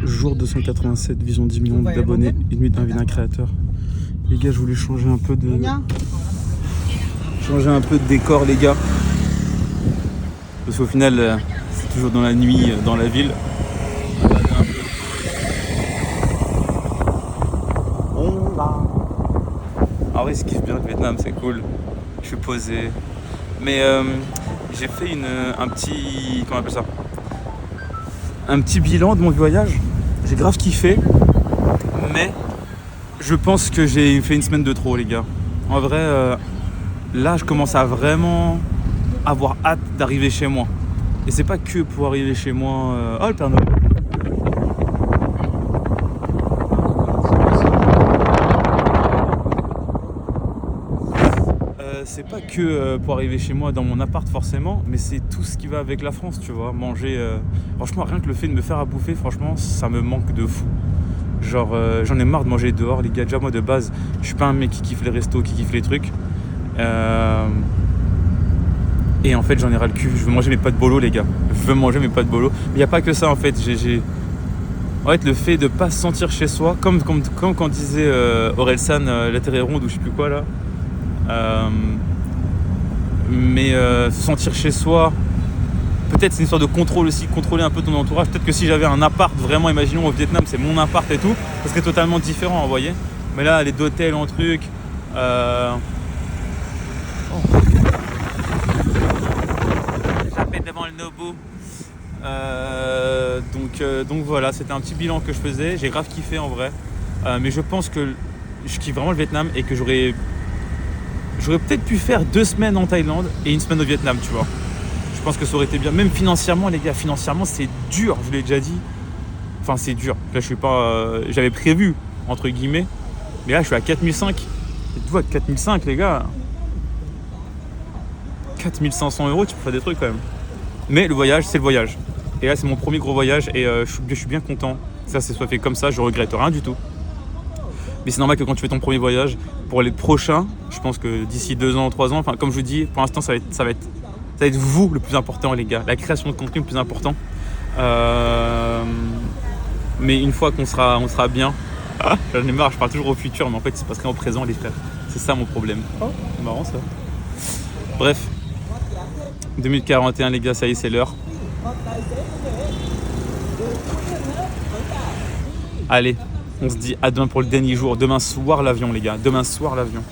Jour 287, vision 10 millions d'abonnés, une minute d'un vilain créateur. Les gars, je voulais changer un peu de décor, les gars. Parce qu'au final, c'est toujours dans la nuit, dans la ville. On va. Ah oui, je kiffe bien le Vietnam, c'est cool. Je suis posé. Mais j'ai fait un petit... Comment on appelle ça? Un petit bilan de mon voyage. J'ai grave kiffé. Mais je pense que j'ai fait une semaine de trop, les gars. En vrai, là, je commence à vraiment avoir hâte d'arriver chez moi. Et c'est pas que pour arriver chez moi... Oh, le Père Noël. C'est pas que pour arriver chez moi dans mon appart forcément, mais c'est tout ce qui va avec la France, tu vois. Manger, franchement, rien que le fait de me faire à bouffer, franchement, ça me manque de fou. Genre, j'en ai marre de manger dehors, les gars. Déjà, moi, de base, je suis pas un mec qui kiffe les restos, qui kiffe les trucs. Et en fait, j'en ai ras le cul. Je veux manger mes pâtes bolo, les gars. Je veux manger mes pâtes bolo. Mais il n'y a pas que ça, en fait. En fait, le fait de pas se sentir chez soi, comme quand disait Orelsan, la terre est ronde ou je sais plus quoi, là. Mais se sentir chez soi, peut-être c'est une sorte de contrôle aussi, contrôler un peu ton entourage. Peut-être que si j'avais un appart, vraiment, imaginons au Vietnam, c'est mon appart et tout, ça serait totalement différent, vous voyez. Mais là, les d'hôtels en truc. J'appelle devant le Nobu. Donc voilà, c'était un petit bilan que je faisais. J'ai grave kiffé en vrai. Mais je pense que je kiffe vraiment le Vietnam et que j'aurais peut-être pu faire 2 semaines en Thaïlande et 1 semaine au Vietnam, tu vois. Je pense que ça aurait été bien. Même financièrement, les gars, financièrement, c'est dur, je vous l'ai déjà dit. Enfin, c'est dur. Là, je suis pas... j'avais prévu, entre guillemets. Mais là, je suis à 4005. Et tout à 4005, les gars. 4500 €, tu peux faire des trucs quand même. Mais le voyage, c'est le voyage. Et là, c'est mon premier gros voyage et je suis bien content. Ça, c'est soit fait comme ça, je regrette rien du tout. Mais c'est normal que quand tu fais ton premier voyage, pour les prochains, je pense que d'ici 2 ans, 3 ans, enfin comme je vous dis, pour l'instant ça va être vous le plus important, les gars, la création de contenu le plus important. Mais une fois qu'on sera bien, j'en ai marre, je parle toujours au futur, mais en fait il se passe rien au présent, les frères. C'est ça mon problème. Oh, c'est marrant ça. Bref, 2041 les gars, ça y est, c'est l'heure. Allez. On se dit à demain pour le dernier jour. Demain soir l'avion, les gars. Demain soir l'avion.